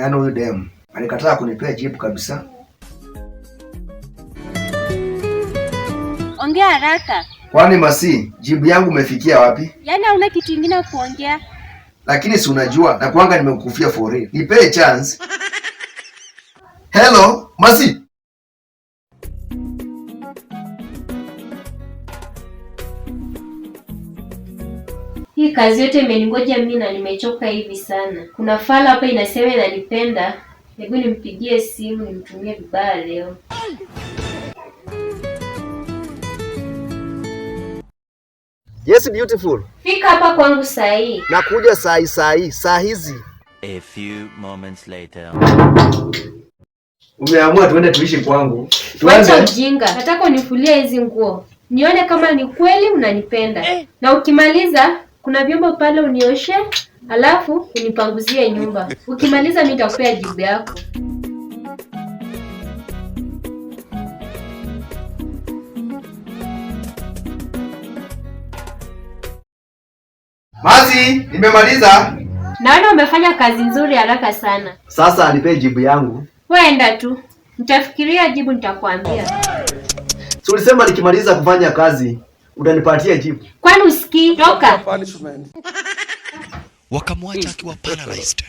Yaani huyu dem alikataa kunipea jibu kabisa. Ongea haraka. Kwani Masi, jibu yangu umefikia wapi? Yaani hauna kitu kingine kuongea? Lakini si unajua na kuanga nimekufia for real. Nipe chance. Hello, Masi. Hii kazi yote imeningoja mimi na nimechoka hivi sana. Kuna fala hapa inasema inanipenda. Hebu nimpigie simu nimtumie vibaya leo. Yes, beautiful. Fika hapa kwangu saa hii. Nakuja saa hizi. A few moments later. Umeamua tuende tuishi kwangu. Wacha ujinga. Nataka unifulie hizi nguo. Nione kama ni kweli unanipenda. Na ukimaliza kuna vyombo pale unioshe, alafu unipanguzie nyumba. Ukimaliza mimi nitakupea jibu yako. Masi, nimemaliza. Naona umefanya kazi nzuri haraka sana. Sasa nipe jibu yangu. Weenda tu. Nitafikiria jibu nitakwambia. Si ulisema nikimaliza kufanya kazi utanipatia jibu? Kwani usikii? Toka. Wakamwacha akiwa paralyzed.